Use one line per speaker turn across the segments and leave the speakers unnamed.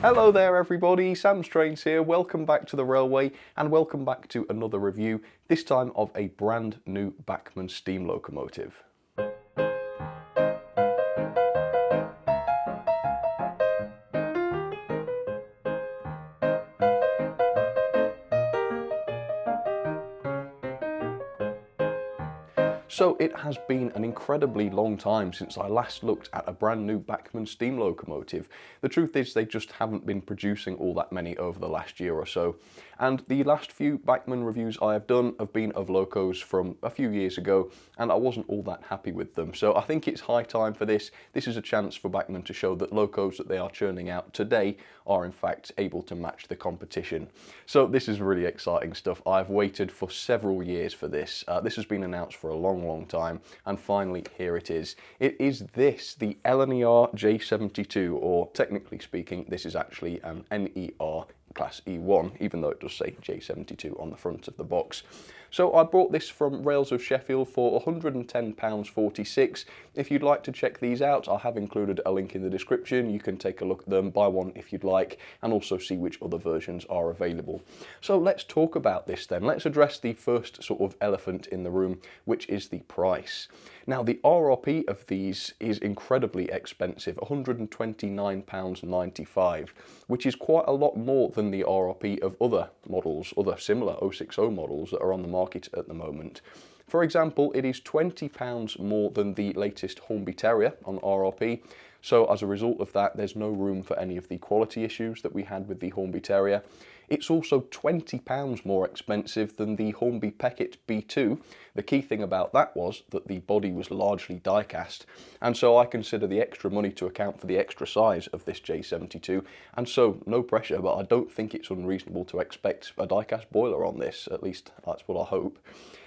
Hello there everybody, Sam Strains here, welcome back to the Railway and welcome back to another review, this time of a brand new Bachmann steam locomotive. So it has been an incredibly long time since I last looked at a brand new Bachmann steam locomotive. The truth is they just haven't been producing all that many over the last year or so. And the last few Bachmann reviews I have done have been of locos from a few years ago and I wasn't all that happy with them. So I think it's high time for this. This is a chance for Bachmann to show that locos that they are churning out today are in fact able to match the competition. So this is really exciting stuff. I've waited for several years for this. This has been announced for a long time, and finally here it is. It is this, the LNER J72, or technically speaking this is actually an NER Class E1, even though it does say J72 on the front of the box. So I bought this from Rails of Sheffield for £110.46. If you'd like to check these out, I have included a link in the description. You can take a look at them, buy one if you'd like, and also see which other versions are available. So let's talk about this then. Let's address the first sort of elephant in the room, which is the price. Now the RRP of these is incredibly expensive, £129.95, which is quite a lot more than the RRP of other models, other similar 060 models that are on the market at the moment. For example, it is £20 more than the latest Hornby Terrier on RRP. So as a result of that, there's no room for any of the quality issues that we had with the Hornby Terrier. It's also £20 more expensive than the Hornby Peckett B2. The key thing about that was that the body was largely die-cast, and so I consider the extra money to account for the extra size of this J72, and so no pressure, but I don't think it's unreasonable to expect a die-cast boiler on this, at least that's what I hope.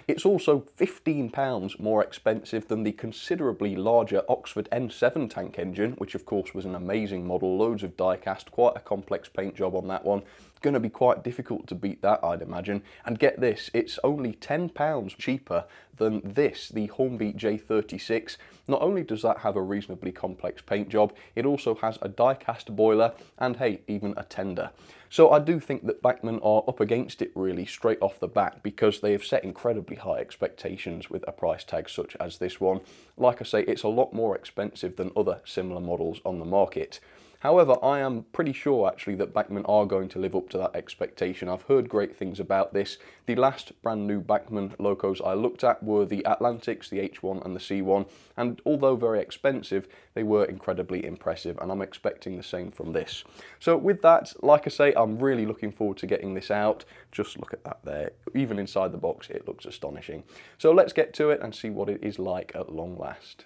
It's also £15 more expensive than the considerably larger Oxford N7 tank engine, which of course was an amazing model, loads of die-cast, quite a complex paint job on that one. Going to be quite difficult to beat that, I'd imagine. And get this, it's only £10 cheaper than this, the Hornby J36. Not only does that have a reasonably complex paint job, it also has a die-cast boiler and, hey, even a tender. So I do think that Bachmann are up against it really straight off the bat, because they have set incredibly high expectations with a price tag such as this one. Like I say, it's a lot more expensive than other similar models on the market. However, I am pretty sure actually that Bachmann are going to live up to that expectation. I've heard great things about this. The last brand new Bachmann locos I looked at were the Atlantics, the H1 and the C1, and although very expensive, they were incredibly impressive, and I'm expecting the same from this. So with that, like I say, I'm really looking forward to getting this out. Just look at that there. Even inside the box, it looks astonishing. So let's get to it and see what it is like at long last.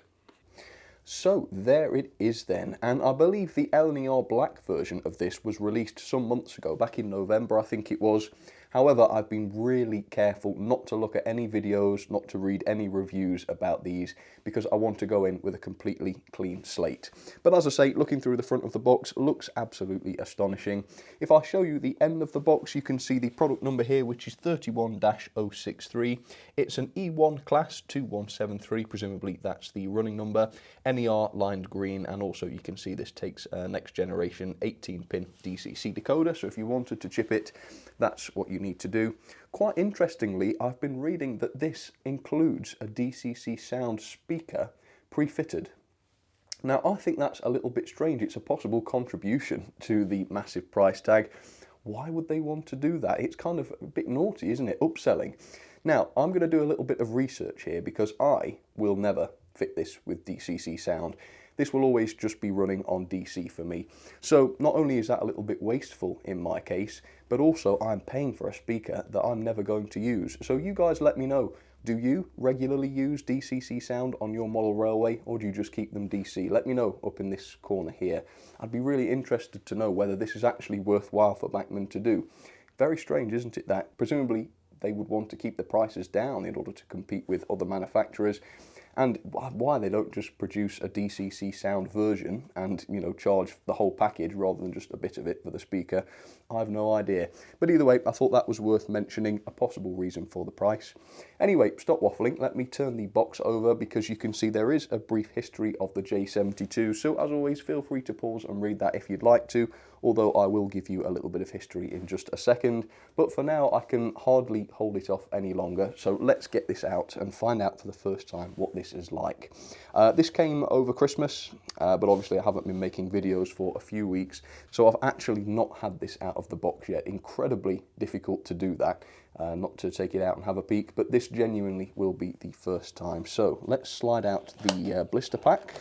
So there it is then, and I believe the LNER Black version of this was released some months ago, back in November I think it was. However, I've been really careful not to look at any videos, not to read any reviews about these, because I want to go in with a completely clean slate. But as I say, looking through the front of the box looks absolutely astonishing. If I show you the end of the box, you can see the product number here, which is 31-063. It's an E1 class 2173, presumably that's the running number. NER lined green, and also you can see this takes a next generation 18-pin DCC decoder, so if you wanted to chip it, that's what you need to do. Quite interestingly, I've been reading that this includes a DCC sound speaker pre-fitted. Now I think that's a little bit strange. It's a possible contribution to the massive price tag. Why would they want to do that? It's kind of a bit naughty, isn't it? Upselling. Now I'm going to do a little bit of research here, because I will never fit this with DCC sound. This will always just be running on DC for me. So not only is that a little bit wasteful in my case, but also I'm paying for a speaker that I'm never going to use. So you guys let me know, do you regularly use DCC sound on your model railway, or do you just keep them DC? Let me know up in this corner here. I'd be really interested to know whether this is actually worthwhile for Bachmann to do. Very strange, isn't it, that presumably they would want to keep the prices down in order to compete with other manufacturers. And why they don't just produce a DCC sound version and, you know, charge the whole package rather than just a bit of it for the speaker, I have no idea. But either way, I thought that was worth mentioning, a possible reason for the price. Anyway, stop waffling, let me turn the box over because you can see there is a brief history of the J72, so as always, feel free to pause and read that if you'd like to, although I will give you a little bit of history in just a second. But for now, I can hardly hold it off any longer, so let's get this out and find out for the first time what this is like. This came over Christmas, but obviously I haven't been making videos for a few weeks, so I've actually not had this out of the box yet. Incredibly difficult to do that, not to take it out and have a peek, but this genuinely will be the first time. So let's slide out the blister pack,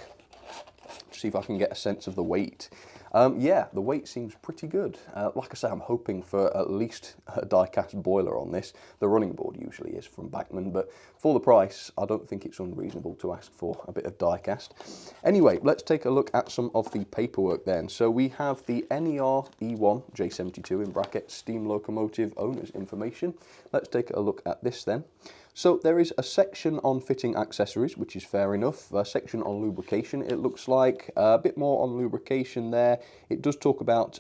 see if I can get a sense of the weight. Yeah, the weight seems pretty good. Like I say, I'm hoping for at least a die-cast boiler on this. The running board usually is from Bachmann, but for the price, I don't think it's unreasonable to ask for a bit of die-cast. Anyway, let's take a look at some of the paperwork then. So we have the NER E1 J72 in brackets steam locomotive owner's information. Let's take a look at this then. So there is a section on fitting accessories, which is fair enough. A section on lubrication, it looks like. A bit more on lubrication there. It does talk about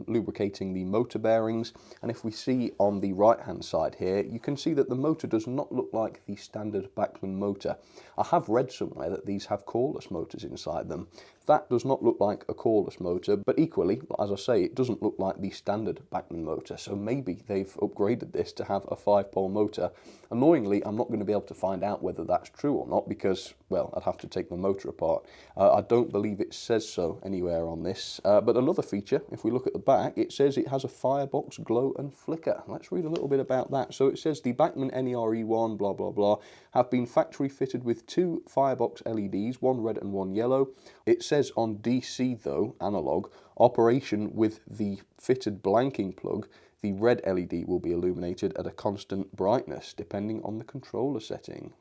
lubricating the motor bearings. And if we see on the right-hand side here, you can see that the motor does not look like the standard Bachmann motor. I have read somewhere that these have coreless motors inside them. That does not look like a coreless motor, but equally, as I say, it doesn't look like the standard Bachmann motor, so maybe they've upgraded this to have a 5-pole motor. Annoyingly, I'm not going to be able to find out whether that's true or not because, well, I'd have to take the motor apart. I don't believe it says so anywhere on this. But another feature, if we look at the back, it says it has a firebox glow and flicker. Let's read a little bit about that. So it says the Bachmann NER E1, blah, blah, blah, have been factory fitted with 2 firebox LEDs, one red and one yellow. It says on DC though, analog, operation with the fitted blanking plug, the red LED will be illuminated at a constant brightness depending on the controller setting.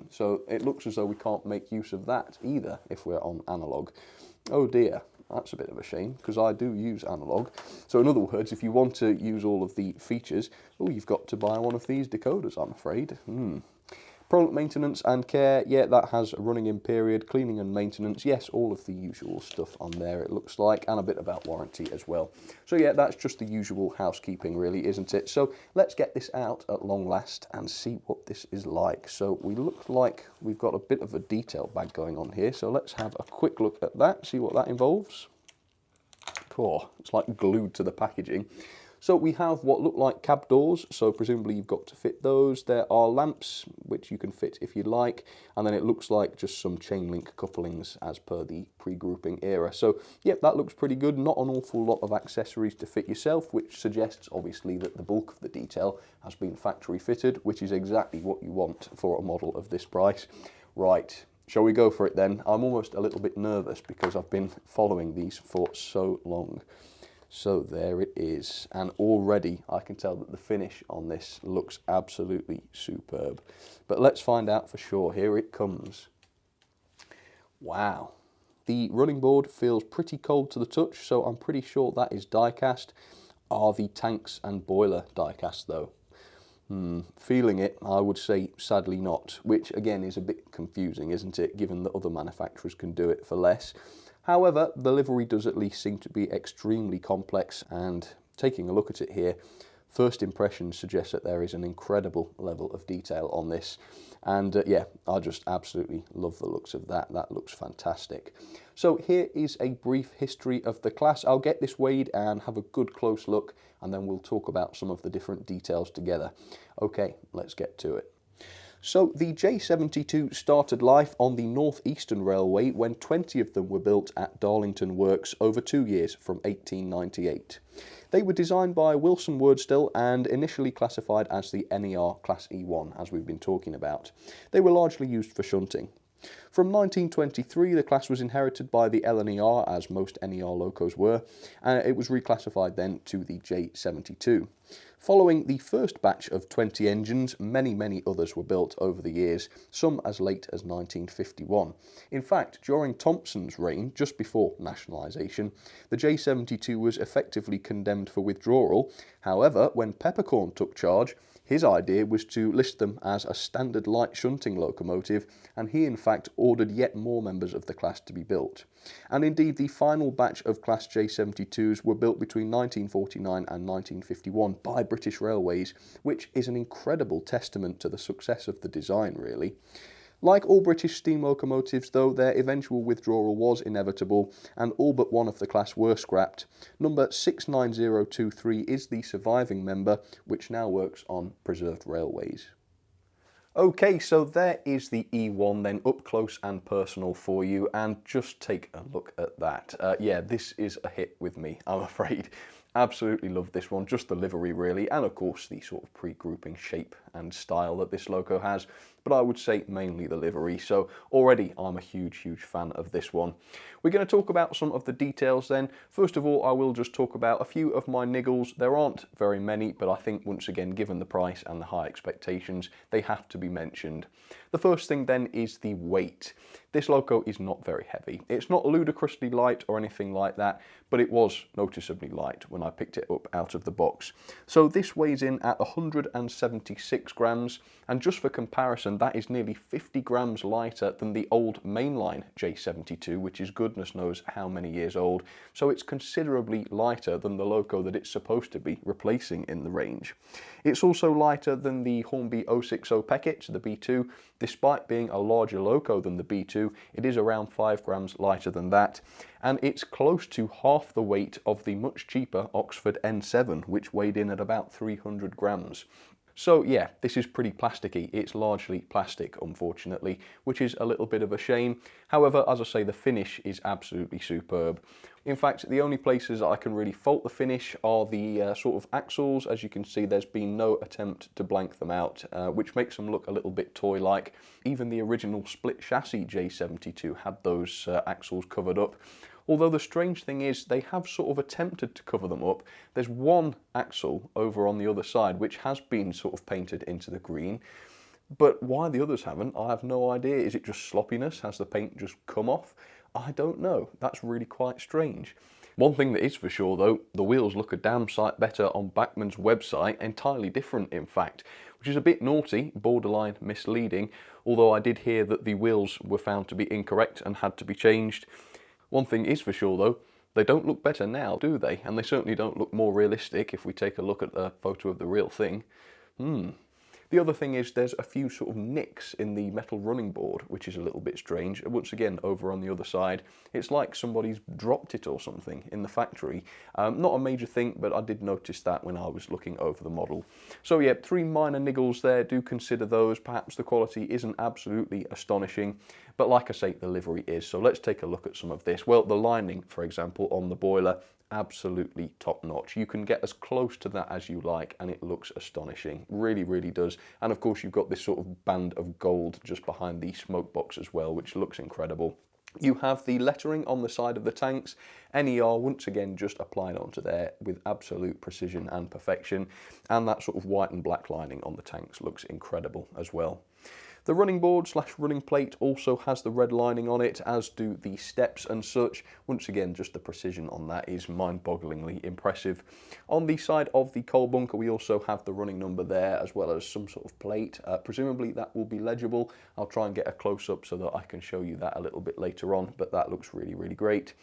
So it looks as though we can't make use of that either if we're on analog. Oh dear, that's a bit of a shame because I do use analog. So in other words, if you want to use all of the features, oh, you've got to buy one of these decoders, I'm afraid. Product maintenance and care, yeah, that has a running in period, cleaning and maintenance, yes, all of the usual stuff on there it looks like, and a bit about warranty as well. So yeah, that's just the usual housekeeping really, isn't it? So let's get this out at long last and see what this is like. So we look like we've got a bit of a detail bag going on here, so let's have a quick look at that, see what that involves. Oh, it's like glued to the packaging. So we have what look like cab doors, so presumably you've got to fit those. There are lamps, which you can fit if you'd like, and then it looks like just some chain link couplings as per the pre-grouping era. So, yep, that looks pretty good. Not an awful lot of accessories to fit yourself, which suggests, obviously, that the bulk of the detail has been factory fitted, which is exactly what you want for a model of this price. Right. Shall we go for it then? I'm almost a little bit nervous because I've been following these for so long. So there it is, and already I can tell that the finish on this looks absolutely superb. But let's find out for sure. Here it comes. Wow. The running board feels pretty cold to the touch, so I'm pretty sure that is die-cast. Are the tanks and boiler die-cast though? Feeling it, I would say sadly not, which again is a bit confusing, isn't it, given that other manufacturers can do it for less. However, the livery does at least seem to be extremely complex, and taking a look at it here, first impressions suggest that there is an incredible level of detail on this. And yeah, I just absolutely love the looks of that. That looks fantastic. So here is a brief history of the class. I'll get this weighed and have a good close look, and then we'll talk about some of the different details together. Okay, let's get to it. So the J72 started life on the North Eastern Railway when 20 of them were built at Darlington Works over 2 years from 1898. They were designed by Wilson Wordstill and initially classified as the NER Class E1, as we've been talking about. They were largely used for shunting. From 1923, the class was inherited by the LNER, as most NER locos were, and it was reclassified then to the J72. Following the first batch of 20 engines, many others were built over the years, some as late as 1951. In fact, during Thompson's reign, just before nationalisation, the J72 was effectively condemned for withdrawal. However, when Peppercorn took charge, His idea was to list them as a standard light shunting locomotive, and he in fact ordered yet more members of the class to be built. And indeed the final batch of Class J72s were built between 1949 and 1951 by British Railways, which is an incredible testament to the success of the design really. Like all British steam locomotives though, their eventual withdrawal was inevitable and all but one of the class were scrapped. Number 69023 is the surviving member, which now works on preserved railways. Okay, so there is the E1 then up close and personal for you, and just take a look at that. Yeah, this is a hit with me, I'm afraid. Absolutely love this one, just the livery really, and of course the sort of pre-grouping shape and style that this loco has, but I would say mainly the livery, so already I'm a huge fan of this one. We're going to talk about some of the details then. First of all, I will just talk about a few of my niggles. There aren't very many, but I think once again, given the price and the high expectations, they have to be mentioned. The first thing then is the weight. This loco is not very heavy. It's not ludicrously light or anything like that, but it was noticeably light when I picked it up out of the box. So this weighs in at 176 grams, and just for comparison, that is nearly 50 grams lighter than the old mainline J72, which is goodness knows how many years old, so it's considerably lighter than the loco that it's supposed to be replacing in the range. It's also lighter than the Hornby 060 Peckett, the B2. Despite being a larger loco than the B2, it is around 5 grams lighter than that, and it's close to half the weight of the much cheaper Oxford N7, which weighed in at about 300 grams. So yeah, this is pretty plasticky. It's largely plastic, unfortunately, which is a little bit of a shame. However, as I say, the finish is absolutely superb. In fact, the only places I can really fault the finish are the sort of axles. As you can see, there's been no attempt to blank them out, which makes them look a little bit toy-like. Even the original split chassis J72 had those axles covered up. Although the strange thing is, they have sort of attempted to cover them up. There's one axle over on the other side which has been sort of painted into the green, but why the others haven't, I have no idea. Is it just sloppiness? Has the paint just come off? I don't know. That's really quite strange. One thing that is for sure though, the wheels look a damn sight better on Bachmann's website, entirely different in fact, which is a bit naughty, borderline misleading, although I did hear that the wheels were found to be incorrect and had to be changed. One thing is for sure though, they don't look better now, do they? And they certainly don't look more realistic if we take a look at a photo of the real thing. The other thing is there's a few sort of nicks in the metal running board, which is a little bit strange. Once again, over on the other side, it's like somebody's dropped it or something in the factory. Not a major thing, but I did notice that when I was looking over the model. So yeah, 3 minor niggles there, do consider those. Perhaps the quality isn't absolutely astonishing, but like I say, the livery is. So let's take a look at some of this. Well, the lining, for example, on the boiler, absolutely top notch. You can get as close to that as you like and it looks astonishing, really does. And of course you've got this sort of band of gold just behind the smoke box as well, which looks incredible. You have the lettering on the side of the tanks, NER once again just applied onto there with absolute precision and perfection, and that sort of white and black lining on the tanks looks incredible as well. The running board / running plate also has the red lining on it, as do the steps and such. Once again, just the precision on that is mind-bogglingly impressive. On the side of the coal bunker, we also have the running number there, as well as some sort of plate. Presumably that will be legible. I'll try and get a close-up so that I can show you that a little bit later on, but that looks really great.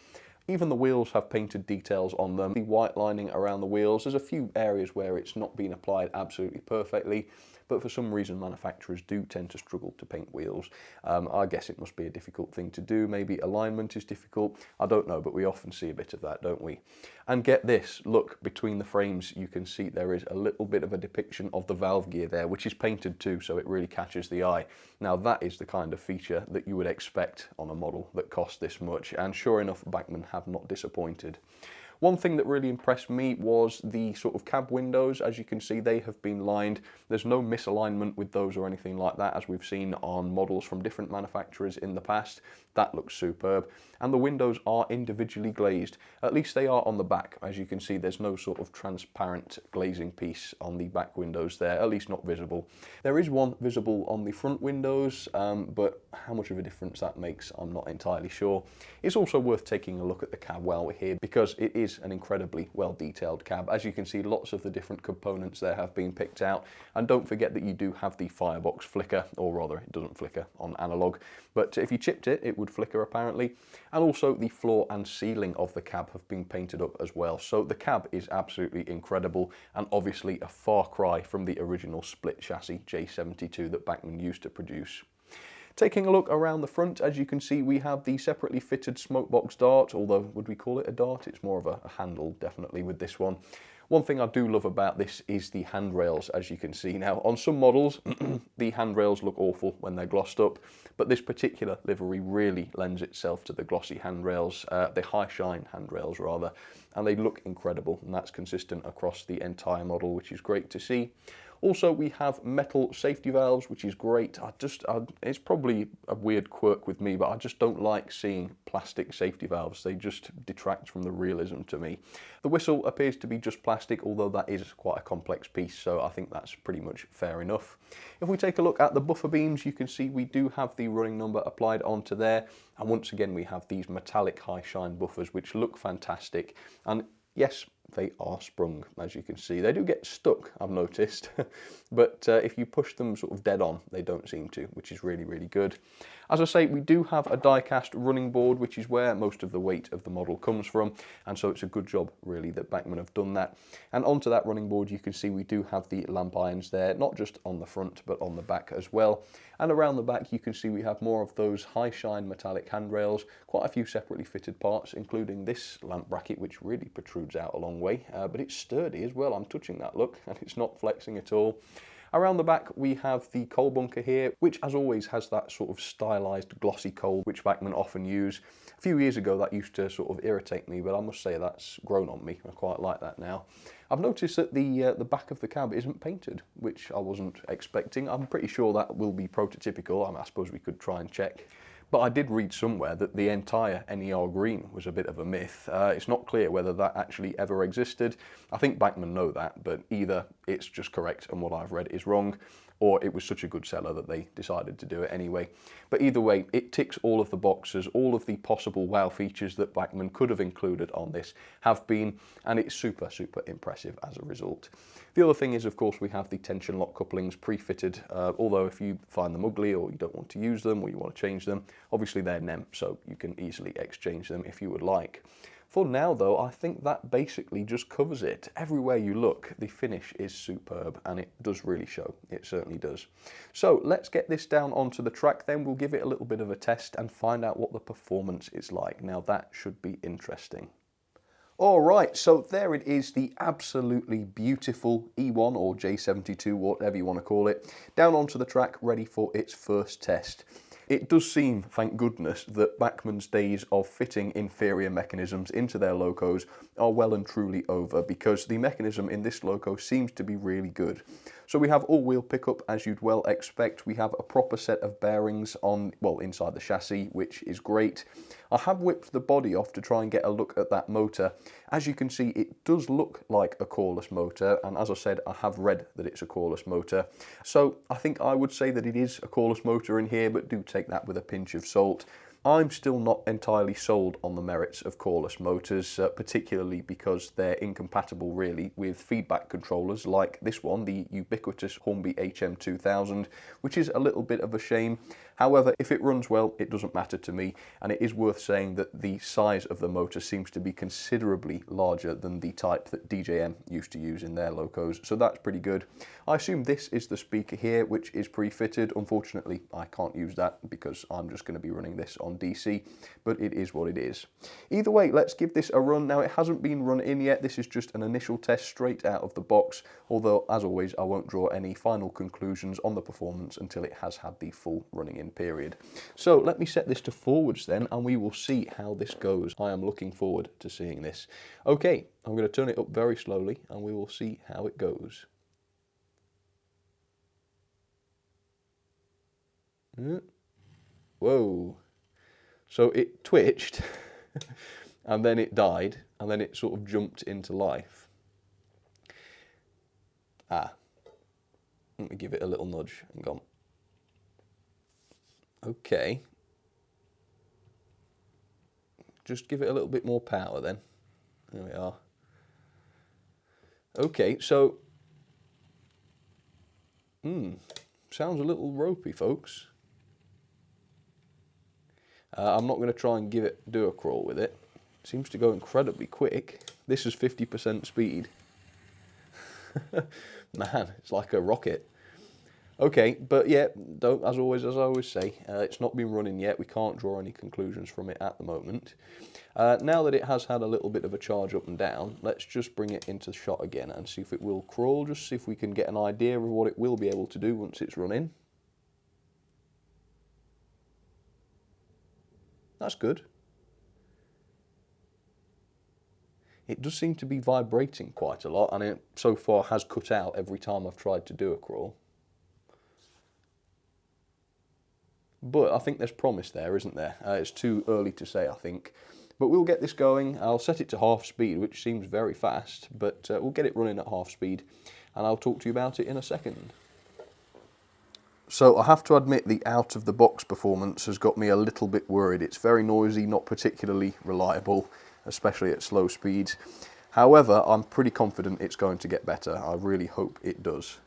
Even the wheels have painted details on them. The white lining around the wheels, there's a few areas where it's not been applied absolutely perfectly, but for some reason manufacturers do tend to struggle to paint wheels. I guess it must be a difficult thing to do. Maybe alignment is difficult. I don't know, but we often see a bit of that, don't we? And get this, look, between the frames you can see there is a little bit of a depiction of the valve gear there, which is painted too, so it really catches the eye. Now that is the kind of feature that you would expect on a model that costs this much, and sure enough, Bachmann have not disappointed. One thing that really impressed me was the sort of cab windows. As you can see, they have been lined. There's no misalignment with those or anything like that, as we've seen on models from different manufacturers in the past. That looks superb. And the windows are individually glazed. At least they are on the back. As you can see, there's no sort of transparent glazing piece on the back windows there, at least not visible. There is one visible on the front windows, but how much of a difference that makes, I'm not entirely sure. It's also worth taking a look at the cab while we're here, because it is an incredibly well detailed cab. As you can see, lots of the different components there have been picked out, and don't forget that you do have the firebox flicker, or rather it doesn't flicker on analog, but if you chipped it, it would flicker apparently. And also the floor and ceiling of the cab have been painted up as well. So the cab is absolutely incredible, and obviously a far cry from the original split chassis J72 that Bachmann used to produce. Taking a look around the front, as you can see, we have the separately fitted smokebox dart, although would we call it a dart? It's more of a handle, definitely, with this one. One thing I do love about this is the handrails, as you can see. Now, on some models, the handrails look awful when they're glossed up, but this particular livery really lends itself to the glossy handrails, the high shine handrails rather, and they look incredible, and that's consistent across the entire model, which is great to see. Also, we have metal safety valves, which is great. It's probably a weird quirk with me, but I just don't like seeing plastic safety valves. They just detract from the realism to me. The whistle appears to be just plastic, although that is quite a complex piece, so I think that's pretty much fair enough. If we take a look at the buffer beams, you can see we do have the running number applied onto there, and once again we have these metallic high shine buffers, which look fantastic. And yes, they are sprung, as you can see. They do get stuck, I've noticed, but if you push them sort of dead on, they don't seem to, which is really, really good. As I say, we do have a die-cast running board, which is where most of the weight of the model comes from, and so it's a good job, really, that Bachmann have done that. And onto that running board, you can see we do have the lamp irons there, not just on the front, but on the back as well. And around the back, you can see we have more of those high-shine metallic handrails, quite a few separately fitted parts, including this lamp bracket, which really protrudes out a long way, but it's sturdy as well. I'm touching that, look, and it's not flexing at all. Around the back, we have the coal bunker here, which as always has that sort of stylized glossy coal, which Bachmann often use. A few years ago, that used to sort of irritate me, but I must say that's grown on me. I quite like that now. I've noticed that the back of the cab isn't painted, which I wasn't expecting. I'm pretty sure that will be prototypical. I suppose we could try and check. But I did read somewhere that the entire NER green was a bit of a myth. It's not clear whether that actually ever existed. I think Bachmann know that, but either it's just correct and what I've read is wrong, or it was such a good seller that they decided to do it anyway. But either way, it ticks all of the boxes. All of the possible wow features that Bachmann could have included on this have been, and it's super, super impressive as a result. The other thing is, of course, we have the tension lock couplings pre-fitted, although if you find them ugly or you don't want to use them or you want to change them, obviously they're NEM, so you can easily exchange them if you would like. For now though, I think that basically just covers it. Everywhere you look, the finish is superb, and it does really show. It certainly does. So let's get this down onto the track then. We'll give it a little bit of a test and find out what the performance is like. Now that should be interesting. All right, so there it is, the absolutely beautiful E1 or J72, whatever you want to call it, down onto the track, ready for its first test. It does seem, thank goodness, that Bachmann's days of fitting inferior mechanisms into their locos are well and truly over, because the mechanism in this loco seems to be really good. So we have all-wheel pickup, as you'd well expect. We have a proper set of bearings on, well, inside the chassis, which is great. I have whipped the body off to try and get a look at that motor. As you can see, it does look like a coreless motor, and as I said, I have read that it's a coreless motor. So I think I would say that it is a coreless motor in here, but do take that with a pinch of salt. I'm still not entirely sold on the merits of coreless motors, particularly because they're incompatible really with feedback controllers like this one, the ubiquitous Hornby HM2000, which is a little bit of a shame. However, if it runs well, it doesn't matter to me, and it is worth saying that the size of the motor seems to be considerably larger than the type that DJM used to use in their locos, so that's pretty good. I assume this is the speaker here, which is pre-fitted. Unfortunately, I can't use that because I'm just going to be running this on DC, but it is what it is. Either way, let's give this a run. Now, it hasn't been run in yet. This is just an initial test straight out of the box, although, as always, I won't draw any final conclusions on the performance until it has had the full running in period. So let me set this to forwards then, and we will see how this goes. I am looking forward to seeing this. Okay, I'm going to turn it up very slowly, and we will see how it goes. Whoa. So it twitched and then it died and then it sort of jumped into life. Let me give it a little nudge and go. Okay. Just give it a little bit more power then. There we are. Okay, so sounds a little ropey, folks. I'm not going to try and do a crawl with it. It seems to go incredibly quick. This is 50% speed. Man, it's like a rocket. Okay, but yeah, as I always say, it's not been running yet. We can't draw any conclusions from it at the moment. Now that it has had a little bit of a charge up and down, let's just bring it into shot again and see if it will crawl, just see if we can get an idea of what it will be able to do once it's running. That's good. It does seem to be vibrating quite a lot, and it so far has cut out every time I've tried to do a crawl. But I think there's promise there, isn't there? It's too early to say, I think. But we'll get this going. I'll set it to half speed, which seems very fast, but we'll get it running at half speed, and I'll talk to you about it in a second. So I have to admit the out-of-the-box performance has got me a little bit worried. It's very noisy, not particularly reliable, especially at slow speeds. However, I'm pretty confident it's going to get better. I really hope it does.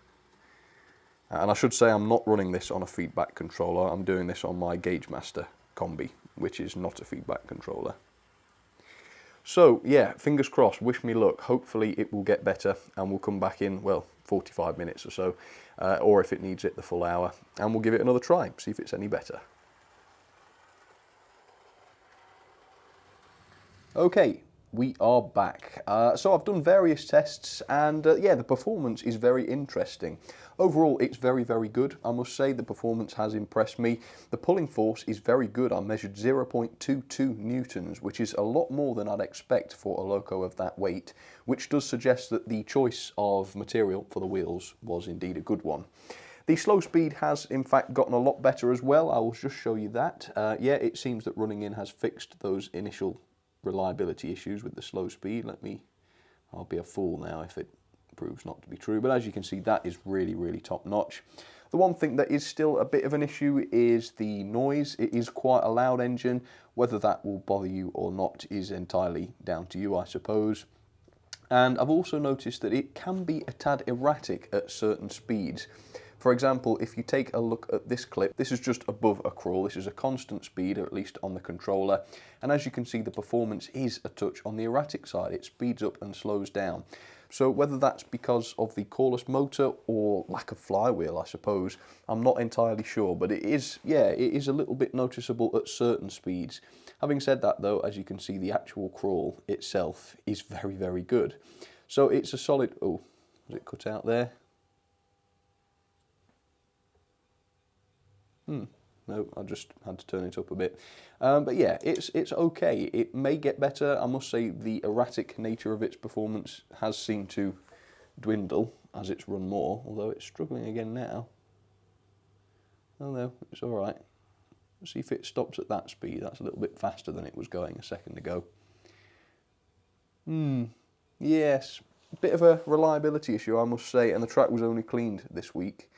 And I should say I'm not running this on a feedback controller. I'm doing this on my Gauge Master Combi, which is not a feedback controller. So yeah, fingers crossed, wish me luck. Hopefully it will get better and we'll come back in, well, 45 minutes or so, or if it needs it, the full hour, and we'll give it another try, see if it's any better. Okay, we are back. So I've done various tests, and yeah, the performance is very interesting. Overall, it's very, very good. I must say the performance has impressed me. The pulling force is very good. I measured 0.22 newtons, which is a lot more than I'd expect for a loco of that weight, which does suggest that the choice of material for the wheels was indeed a good one. The slow speed has in fact gotten a lot better as well. I will just show you that. Yeah, it seems that running in has fixed those initial reliability issues with the slow speed. I'll be a fool now if it proves not to be true, but as you can see, that is really, really top notch. The one thing that is still a bit of an issue is the noise. It is quite a loud engine. Whether that will bother you or not is entirely down to you, I suppose. And I've also noticed that it can be a tad erratic at certain speeds. For example, if you take a look at this clip, this is just above a crawl. This is a constant speed, or at least on the controller. And as you can see, the performance is a touch on the erratic side. It speeds up and slows down. So whether that's because of the cordless motor or lack of flywheel, I suppose, I'm not entirely sure. But it is, yeah, it is a little bit noticeable at certain speeds. Having said that though, as you can see, the actual crawl itself is very, very good. So it's a solid, oh, was it cut out there? No, I just had to turn it up a bit. But yeah, it's okay. It may get better. I must say the erratic nature of its performance has seemed to dwindle as it's run more, although it's struggling again now. Oh no, it's all right. Let's see if it stops at that speed. That's a little bit faster than it was going a second ago. Yes, a bit of a reliability issue, I must say, and the track was only cleaned this week.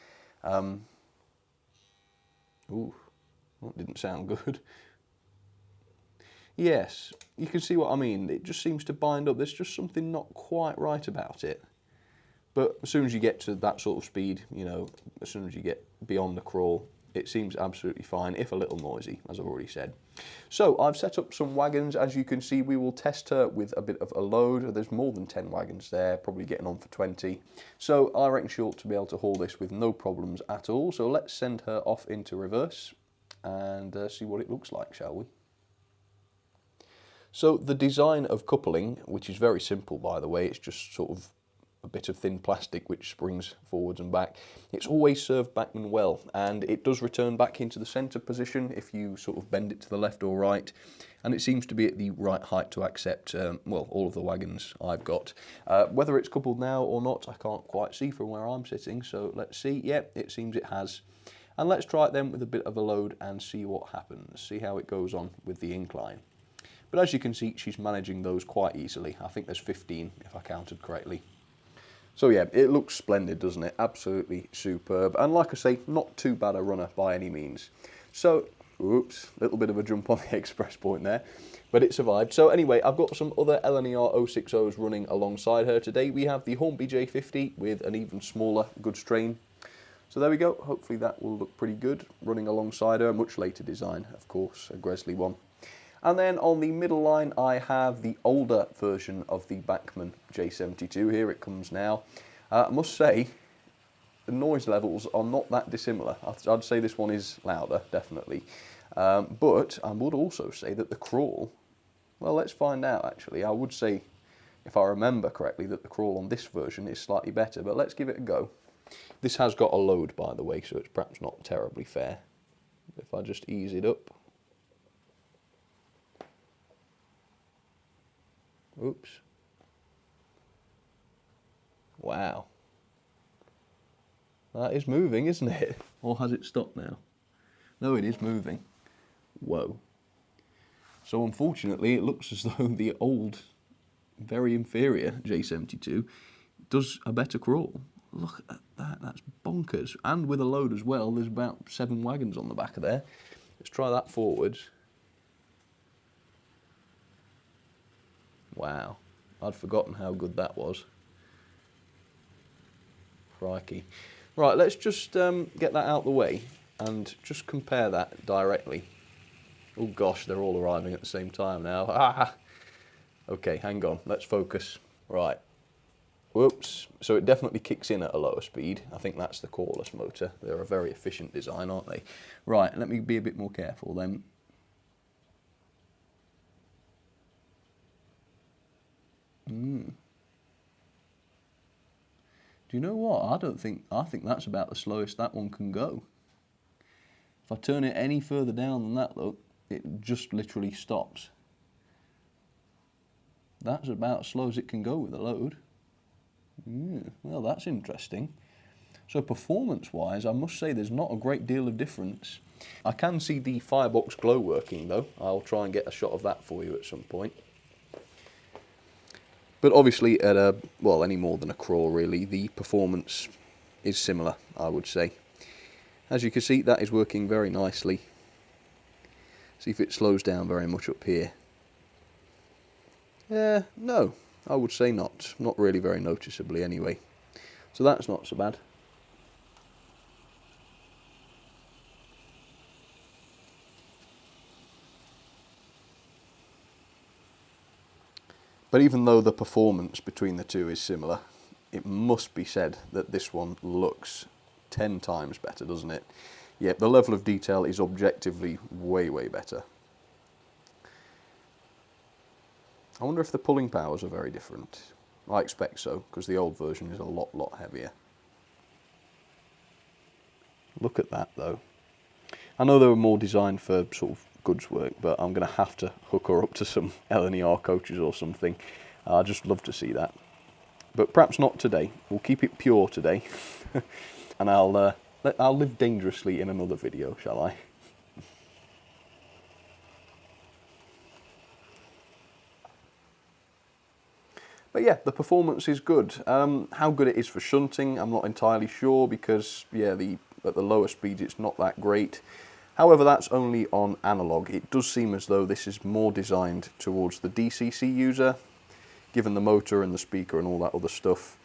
Ooh, that didn't sound good. Yes, you can see what I mean. It just seems to bind up. There's just something not quite right about it. But as soon as you get to that sort of speed, you know, as soon as you get beyond the crawl, it seems absolutely fine, if a little noisy, as I've already said. So I've set up some wagons. As you can see, we will test her with a bit of a load. There's more than 10 wagons there, probably getting on for 20. So I reckon she ought to be able to haul this with no problems at all. So let's send her off into reverse and see what it looks like, shall we? So the design of coupling, which is very simple by the way, it's just sort of a bit of thin plastic which springs forwards and back. It's always served Bachmann well, and it does return back into the centre position if you sort of bend it to the left or right, and it seems to be at the right height to accept, well, all of the wagons I've got. Whether it's coupled now or not, I can't quite see from where I'm sitting, so let's see. Yep, it seems it has. And let's try it then with a bit of a load and see what happens, see how it goes on with the incline. But as you can see, she's managing those quite easily. I think there's 15 if I counted correctly. So yeah, it looks splendid, doesn't it? Absolutely superb. And like I say, not too bad a runner by any means. So, oops, a little bit of a jump on the express point there, but it survived. So anyway, I've got some other LNER 060s running alongside her today. We have the Hornby J50 with an even smaller good strain. So there we go. Hopefully that will look pretty good running alongside her. A much later design, of course, a Gresley one. And then on the middle line, I have the older version of the Bachmann J72. Here it comes now. I must say, the noise levels are not that dissimilar. I'd say this one is louder, definitely. But I would also say that the crawl, well, let's find out actually. I would say, if I remember correctly, that the crawl on this version is slightly better, but let's give it a go. This has got a load, by the way, so it's perhaps not terribly fair. If I just ease it up. Oops. Wow. That is moving, isn't it? Or has it stopped now? No, it is moving. Whoa. So unfortunately, it looks as though the old, very inferior J72 does a better crawl. Look at that, that's bonkers. And with a load as well, there's about 7 wagons on the back of there. Let's try that forwards. Wow, I'd forgotten how good that was. Crikey. Right, let's just get that out the way and just compare that directly. Oh gosh, they're all arriving at the same time now. Ah! Okay, hang on, let's focus. Right. Whoops. So it definitely kicks in at a lower speed. I think that's the cordless motor. They're a very efficient design, aren't they? Right, let me be a bit more careful then. Do you know what? I think that's about the slowest that one can go. If I turn it any further down than that, look, it just literally stops. That's about as slow as it can go with a load. Well, that's interesting. So performance-wise, I must say there's not a great deal of difference. I can see the firebox glow working though. I'll try and get a shot of that for you at some point. But obviously at any more than a crawl really, the performance is similar, I would say. As you can see, that is working very nicely. See if it slows down very much up here. No, I would say not. Not really very noticeably anyway. So that's not so bad. But even though the performance between the two is similar, it must be said that this one looks 10 times better, doesn't it? Yeah, the level of detail is objectively way, way better. I wonder if the pulling powers are very different. I expect so, because the old version is a lot heavier. Look at that though. I know they were more designed for sort of goods work, but I'm going to have to hook her up to some LNER coaches or something. I'd just love to see that. But perhaps not today. We'll keep it pure today. And I'll live dangerously in another video, shall I? But yeah, the performance is good. How good it is for shunting, I'm not entirely sure, because yeah, at the lower speeds it's not that great. However, that's only on analog. It does seem as though this is more designed towards the DCC user, given the motor and the speaker and all that other stuff.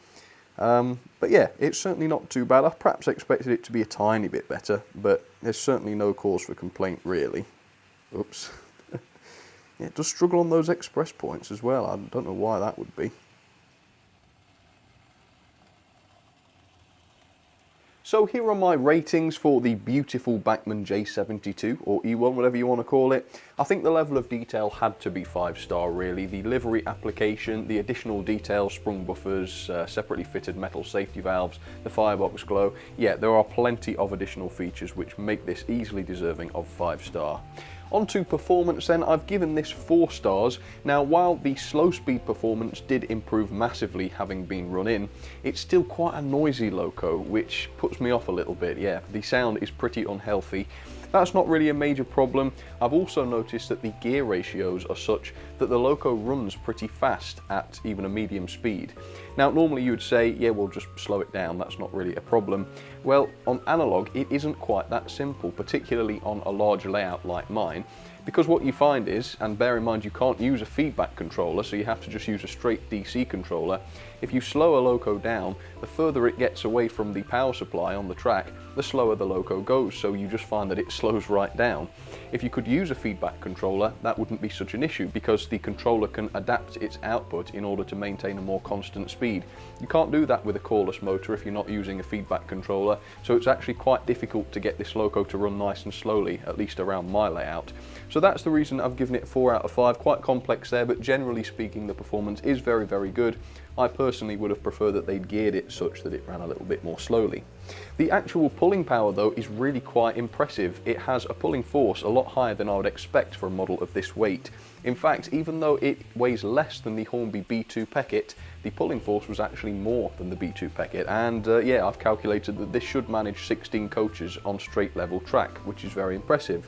But yeah, it's certainly not too bad. I perhaps expected it to be a tiny bit better, but there's certainly no cause for complaint really. Oops. Yeah, it does struggle on those express points as well. I don't know why that would be. So here are my ratings for the beautiful Bachmann J72, or E1, whatever you want to call it. I think the level of detail had to be 5-star really. The livery application, the additional details, sprung buffers, separately fitted metal safety valves, the firebox glow. Yeah, there are plenty of additional features which make this easily deserving of 5-star. On to performance then, I've given this 4 stars. Now while the slow speed performance did improve massively having been run in, it's still quite a noisy loco, which puts me off a little bit. Yeah, the sound is pretty unhealthy. That's not really a major problem. I've also noticed that the gear ratios are such that the loco runs pretty fast at even a medium speed. Now normally you would say, yeah, we'll just slow it down, that's not really a problem. Well, on analog it isn't quite that simple, particularly on a large layout like mine, because what you find is, and bear in mind you can't use a feedback controller, so you have to just use a straight DC controller. If you slow a loco down, the further it gets away from the power supply on the track, the slower the loco goes, so you just find that it slows right down. If you could use a feedback controller, that wouldn't be such an issue, because the controller can adapt its output in order to maintain a more constant speed. You can't do that with a coreless motor if you're not using a feedback controller, so it's actually quite difficult to get this loco to run nice and slowly, at least around my layout. So that's the reason I've given it 4 out of 5, quite complex there, but generally speaking the performance is very, very good. I personally would have preferred that they'd geared it such that it ran a little bit more slowly. The actual pulling power though is really quite impressive. It has a pulling force a lot higher than I would expect for a model of this weight. In fact, even though it weighs less than the Hornby B2 Peckett, the pulling force was actually more than the B2 Peckett, and yeah, I've calculated that this should manage 16 coaches on straight level track, which is very impressive.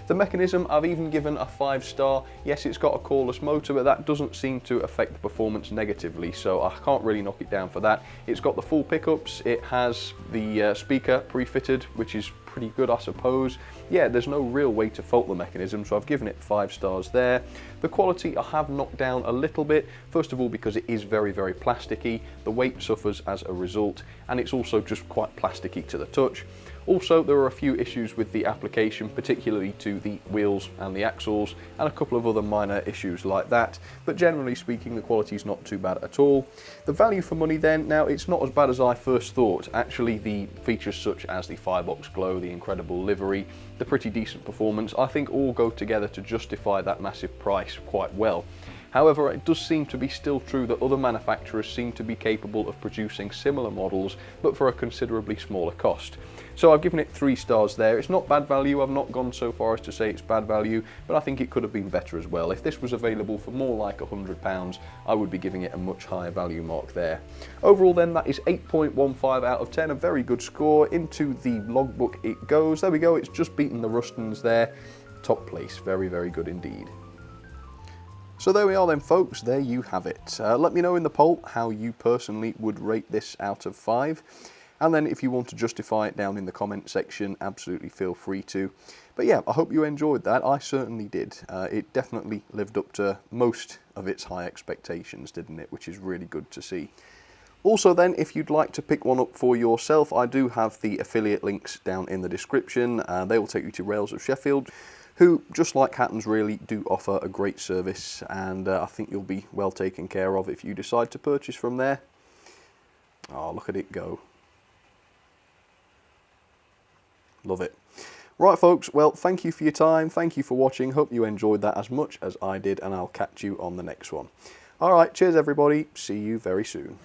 The mechanism I've even given a 5 star. Yes, it's got a coreless motor, but that doesn't seem to affect the performance negatively, so I can't really knock it down for that. It's got the full pickups, it has the speaker pre-fitted, which is pretty good, I suppose. Yeah, there's no real way to fault the mechanism, so I've given it 5 stars there. The quality I have knocked down a little bit, first of all because it is very, very plasticky, the weight suffers as a result, and it's also just quite plasticky to the touch. Also, there are a few issues with the application, particularly to the wheels and the axles, and a couple of other minor issues like that, but generally speaking the quality is not too bad at all. The value for money then, now it's not as bad as I first thought. Actually, the features such as the firebox glow, the incredible livery, the pretty decent performance, I think all go together to justify that massive price quite well. However, it does seem to be still true that other manufacturers seem to be capable of producing similar models, but for a considerably smaller cost. So I've given it 3 stars there. It's not bad value, I've not gone so far as to say it's bad value, but I think it could have been better as well. If this was available for more like £100, I would be giving it a much higher value mark there. Overall then, that is 8.15 out of 10, a very good score. Into the logbook it goes. There we go, it's just beaten the Rustons there. Top place, very, very good indeed. So there we are then folks, there you have it. Let me know in the poll how you personally would rate this out of 5. And then if you want to justify it down in the comment section, absolutely feel free to. But yeah, I hope you enjoyed that. I certainly did. It definitely lived up to most of its high expectations, didn't it? Which is really good to see. Also then, if you'd like to pick one up for yourself, I do have the affiliate links down in the description. They will take you to Rails of Sheffield, who, just like Hattons really, do offer a great service, and I think you'll be well taken care of if you decide to purchase from there. Oh, look at it go. Love it. Right folks, well thank you for your time, thank you for watching, hope you enjoyed that as much as I did, and I'll catch you on the next one. Alright, cheers everybody, see you very soon.